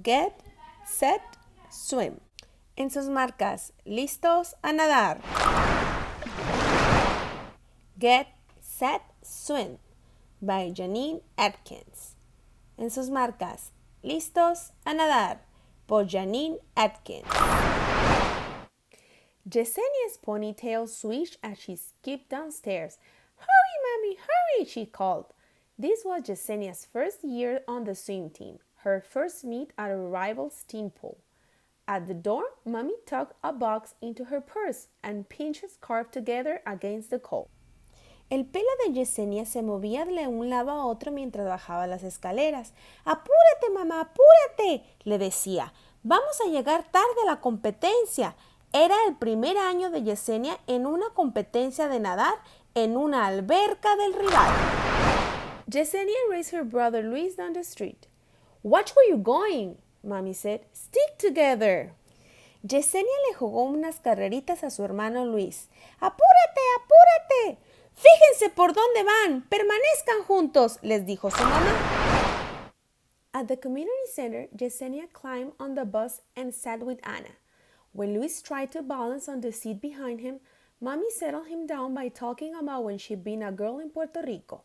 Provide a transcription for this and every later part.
Get, set, swim. En sus marcas, listos a nadar. Get, set, swim by Janine Atkins. En sus marcas, listos a nadar por Janine Atkins. Yesenia's ponytail swished as she skipped downstairs. Hurry, Mommy, hurry, she called. This was Yesenia's first year on the swim team, her first meet at a rival's team pool. At the door, Mommy tucked a box into her purse and pinched her scarf together against the coat. El pelo de Yesenia se movía de un lado a otro mientras bajaba las escaleras. ¡Apúrate, mamá, apúrate!, le decía. Vamos a llegar tarde a la competencia. Era el primer año de Yesenia en una competencia de nadar en una alberca del rival. Yesenia raced her brother Luis down the street. Watch where you're going, Mommy said. Stick together. Yesenia le jugó unas carreritas a su hermano Luis. ¡Apúrate, apúrate! Fíjense por dónde van. Permanezcan juntos, les dijo su mamá. At the community center, Yesenia climbed on the bus and sat with Ana. When Luis tried to balance on the seat behind him, Mommy settled him down by talking about when she'd been a girl in Puerto Rico.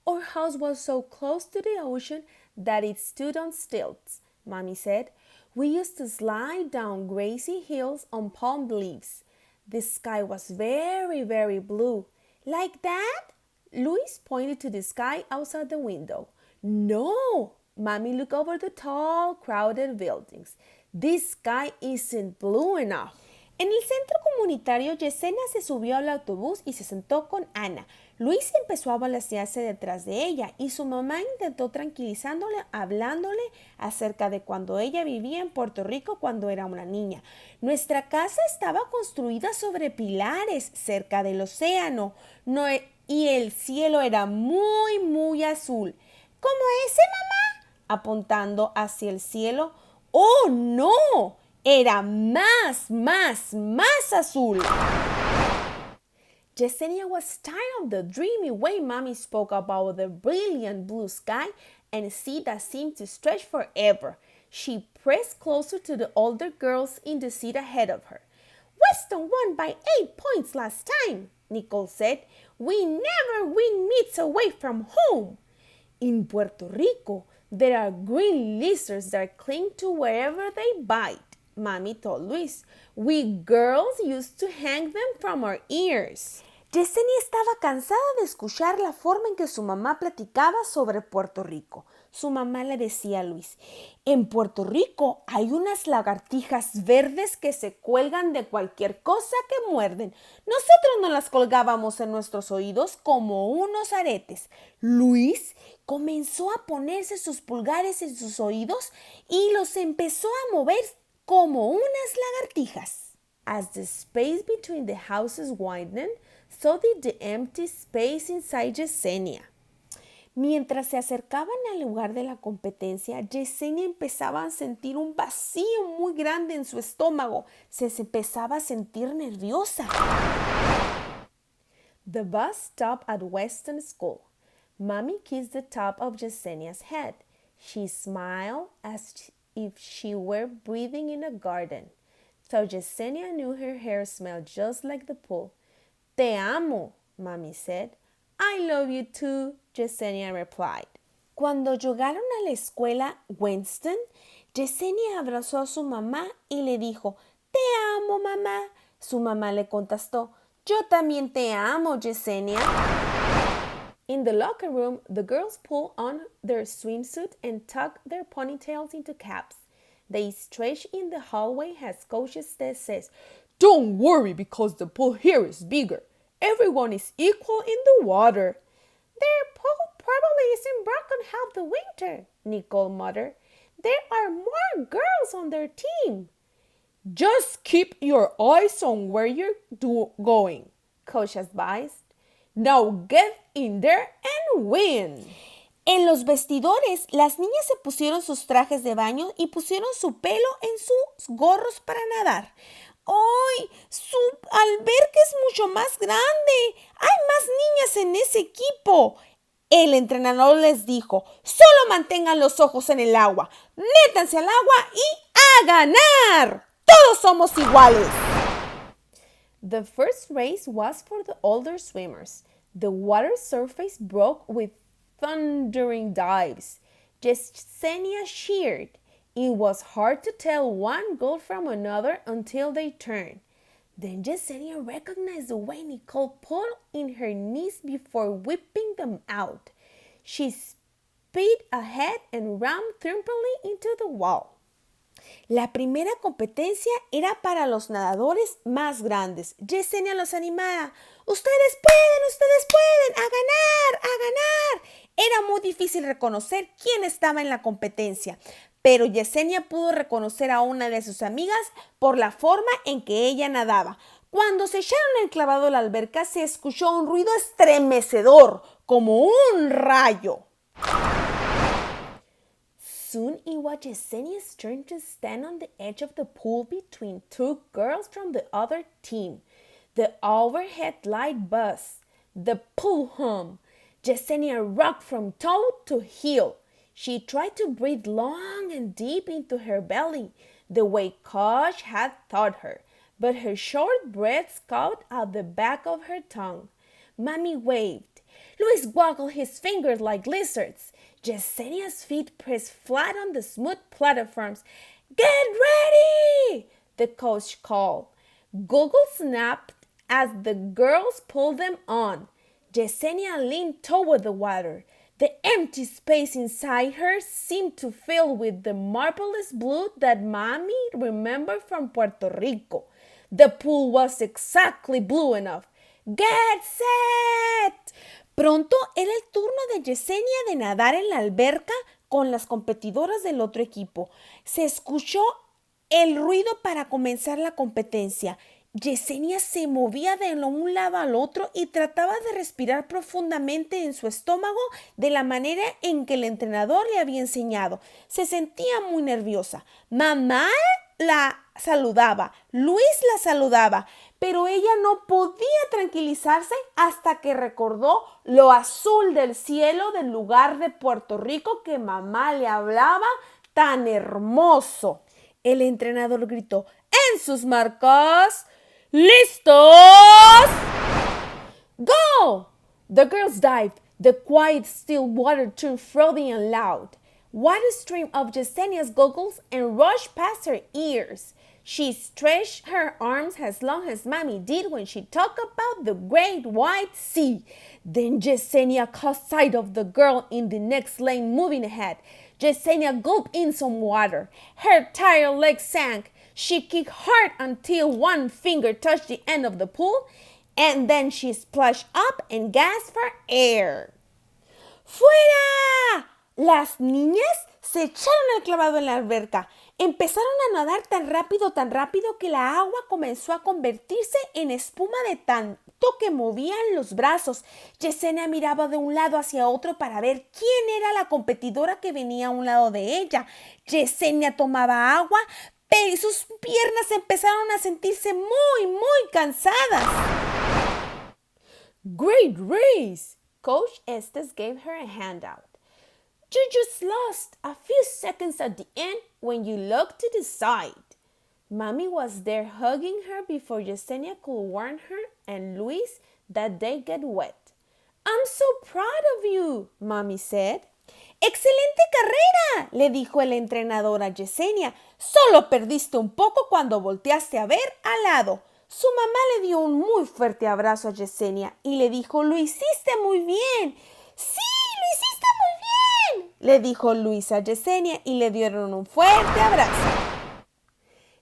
Our house was so close to the ocean that it stood on stilts, Mommy said. We used to slide down grassy hills on palm leaves. The sky was very, very blue. Like that? Luis pointed to the sky outside the window. No! Mommy looked over the tall, crowded buildings. This sky isn't blue enough. En el centro comunitario, Yesenia se subió al autobús y se sentó con Ana. Luis empezó a balancearse detrás de ella y su mamá intentó tranquilizándole, hablándole acerca de cuando ella vivía en Puerto Rico cuando era una niña. Nuestra casa estaba construida sobre pilares cerca del océano y el cielo era muy, muy azul. ¿Cómo ese, mamá? Apuntando hacia el cielo. ¡Oh, no! Era más azul. Yesenia was tired of the dreamy way Mommy spoke about the brilliant blue sky and a sea that seemed to stretch forever. She pressed closer to the older girls in the seat ahead of her. Weston won by 8 points last time, Nicole said. We never win meets away from home. In Puerto Rico, there are green lizards that cling to wherever they bite, Mommy told Luis. We girls used to hang them from our ears. Yesenia estaba cansada de escuchar la forma en que su mamá platicaba sobre Puerto Rico. Su mamá le decía a Luis, en Puerto Rico hay unas lagartijas verdes que se cuelgan de cualquier cosa que muerden. Nosotros nos las colgábamos en nuestros oídos como unos aretes. Luis comenzó a ponerse sus pulgares en sus oídos y los empezó a mover como unas lagartijas. As the space between the houses widened, so did the empty space inside Yesenia. Mientras se acercaban al lugar de la competencia, Yesenia empezaba a sentir un vacío muy grande en su estómago. Se empezaba a sentir nerviosa. The bus stopped at Weston School. Mommy kissed the top of Yesenia's head. She smiled as if she were breathing in a garden. So Yesenia knew her hair smelled just like the pool. Te amo, Mommy said. I love you too, Yesenia replied. Cuando llegaron a la escuela Weston, Yesenia abrazó a su mamá y le dijo, Te amo, mamá. Su mamá le contestó, Yo también te amo, Yesenia. In the locker room, the girls pulled on their swimsuit and tucked their ponytails into caps. They stretched in the hallway as Coach Estes says, Don't worry because the pool here is bigger. Everyone is equal in the water. Their pool probably isn't broken half the winter, Nicole muttered. There are more girls on their team. Just keep your eyes on where you're going, Coach advised. Now get in there and win. En los vestidores, las niñas se pusieron sus trajes de baño y pusieron su pelo en sus gorros para nadar. ¡Ay! ¡Su alberca es mucho más grande! ¡Hay más niñas en ese equipo! El entrenador les dijo, solo mantengan los ojos en el agua, métanse al agua y ¡a ganar! ¡Todos somos iguales! The first race was for the older swimmers. The water surface broke with thundering dives. Yesenia cheered. It was hard to tell one goal from another until they turned. Then Yesenia recognized the way Nicole pulled in her knees before whipping them out. She sped ahead and ran triumphantly into the wall. La primera competencia era para los nadadores más grandes. Yesenia los animaba. ¡Ustedes pueden! ¡A ganar! ¡A ganar! Era muy difícil reconocer quién estaba en la competencia, pero Yesenia pudo reconocer a una de sus amigas por la forma en que ella nadaba. Cuando se echaron el clavado a la alberca, se escuchó un ruido estremecedor, como un rayo. Soon it was Yesenia's turn to stand on the edge of the pool between two girls from the other team. The overhead light buzzed. The pool hummed. Yesenia rocked from toe to heel. She tried to breathe long and deep into her belly, the way Coach had taught her, but her short breaths caught at the back of her tongue. Mommy waved. Luis waggled his fingers like lizards. Yesenia's feet pressed flat on the smooth platforms. Get ready! The coach called. Goggles snapped as the girls pulled them on. Yesenia leaned toward the water. The empty space inside her seemed to fill with the marvelous blue that Mommy remembered from Puerto Rico. The pool was exactly blue enough. Get set! Pronto era el turno de Yesenia de nadar en la alberca con las competidoras del otro equipo. Se escuchó el ruido para comenzar la competencia. Yesenia se movía de un lado al otro y trataba de respirar profundamente en su estómago de la manera en que el entrenador le había enseñado. Se sentía muy nerviosa. Mamá la saludaba, Luis la saludaba, pero ella no podía tranquilizarse hasta que recordó lo azul del cielo del lugar de Puerto Rico que mamá le hablaba tan hermoso. El entrenador gritó, ¡en sus marcas! ¡Listos! ¡Go! The girls dived. The quiet, still water turned frothy and loud. Water streamed off Yesenia's goggles and rushed past her ears. She stretched her arms as long as Mommy did when she talked about the great white sea. Then Yesenia caught sight of the girl in the next lane moving ahead. Yesenia gulped in some water. Her tired legs sank. She kicked hard until one finger touched the end of the pool, and then she splashed up and gasped for air. ¡Fuera! Las niñas se echaron el clavado en la alberca. Empezaron a nadar tan rápido que la agua comenzó a convertirse en espuma de tanto que movían los brazos. Yesenia miraba de un lado hacia otro para ver quién era la competidora que venía a un lado de ella. Yesenia tomaba agua, pero sus piernas empezaron a sentirse muy cansadas. Great race! Coach Estes gave her a handout. You just lost a few seconds at the end when you looked to the side. Mommy was there hugging her before Yesenia could warn her and Luis that they'd get wet. I'm so proud of you, Mommy said. ¡Excelente carrera!, le dijo el entrenador a Yesenia. Solo perdiste un poco cuando volteaste a ver al lado. Su mamá le dio un muy fuerte abrazo a Yesenia y le dijo, lo hiciste muy bien. ¡Sí, lo hiciste muy bien!, le dijo Luis a Yesenia y le dieron un fuerte abrazo.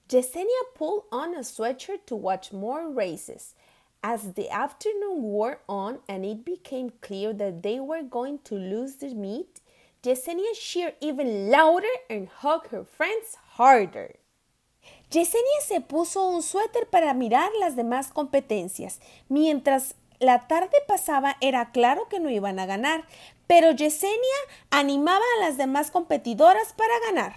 Yesenia pulled on a sweatshirt to watch more races. As the afternoon wore on and it became clear that they were going to lose the meet, Yesenia cheered even louder and hugged her friends harder. Yesenia se puso un suéter para mirar las demás competencias. Mientras la tarde pasaba, era claro que no iban a ganar, pero Yesenia animaba a las demás competidoras para ganar.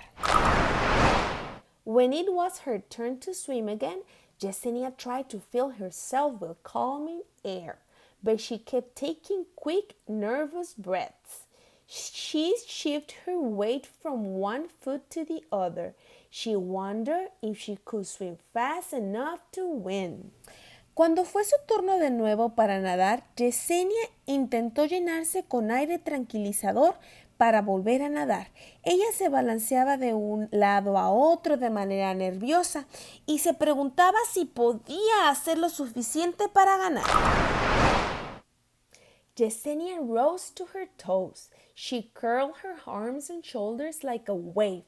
When it was her turn to swim again, Yesenia tried to fill herself with calming air. but she kept taking quick, nervous breaths. She shifted her weight from one foot to the other. She wondered if she could swim fast enough to win. Cuando fue su turno de nuevo para nadar, Yesenia intentó llenarse con aire tranquilizador para volver a nadar. Ella se balanceaba de un lado a otro de manera nerviosa y se preguntaba si podía hacer lo suficiente para ganar. Yesenia rose to her toes. She curled her arms and shoulders like a wave.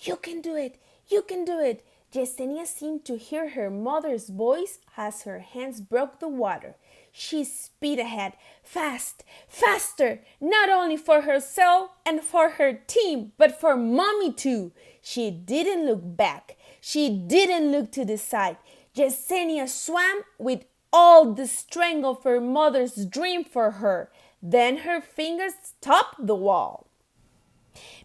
You can do it! You can do it! Yesenia seemed to hear her mother's voice as her hands broke the water. She sped ahead, fast, faster, not only for herself and for her team, but for Mommy too. She didn't look back. She didn't look to the side. Yesenia swam with all the strength of her mother's dream for her. Then her fingers topped the wall.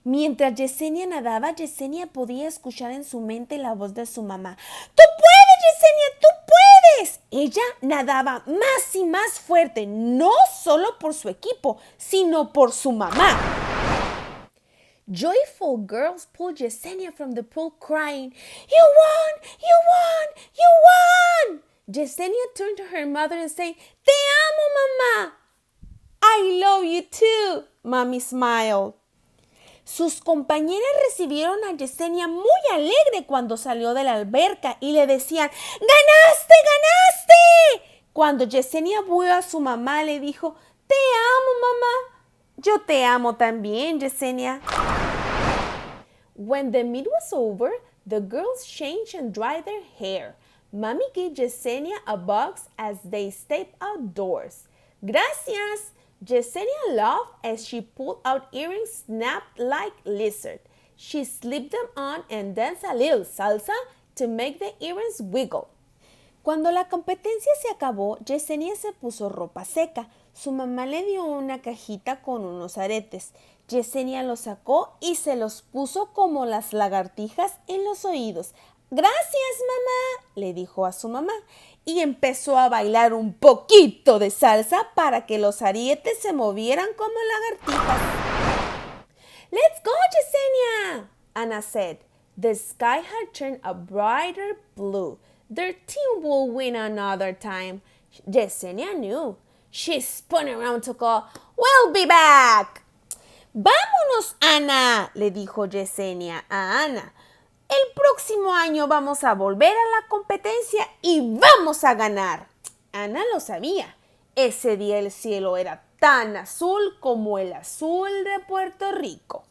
Mientras Yesenia nadaba, Yesenia podía escuchar en su mente la voz de su mamá. ¡Tú puedes, Yesenia! ¡Tú puedes! Ella nadaba más y más fuerte, no solo por su equipo, sino por su mamá. Joyful girls pulled Yesenia from the pool crying, You won! You won! You won! Yesenia turned to her mother and said, Te amo, mamá! I love you too, Mommy smiled. Sus compañeras recibieron a Yesenia muy alegre cuando salió de la alberca y le decían, ¡Ganaste, ganaste! Cuando Yesenia vio a su mamá le dijo, Te amo, mamá. Yo te amo también, Yesenia. When the meet was over, the girls changed and dried their hair. Mommy gave Yesenia a box as they stepped outdoors. Gracias! Yesenia laughed as she pulled out earrings snapped like lizard. She slipped them on and danced a little salsa to make the earrings wiggle. Cuando la competencia se acabó, Yesenia se puso ropa seca. Su mamá le dio una cajita con unos aretes. Yesenia los sacó y se los puso como las lagartijas en los oídos. Gracias, mamá, le dijo a su mamá. Y empezó a bailar un poquito de salsa para que los arietes se movieran como lagartijas. Let's go, Yesenia, Anna said. The sky had turned a brighter blue. Their team will win another time. Yesenia knew. She spun around to call, We'll be back. Vámonos, Ana, le dijo Yesenia a Ana. El próximo año vamos a volver a la competencia y vamos a ganar. Ana lo sabía. Ese día el cielo era tan azul como el azul de Puerto Rico.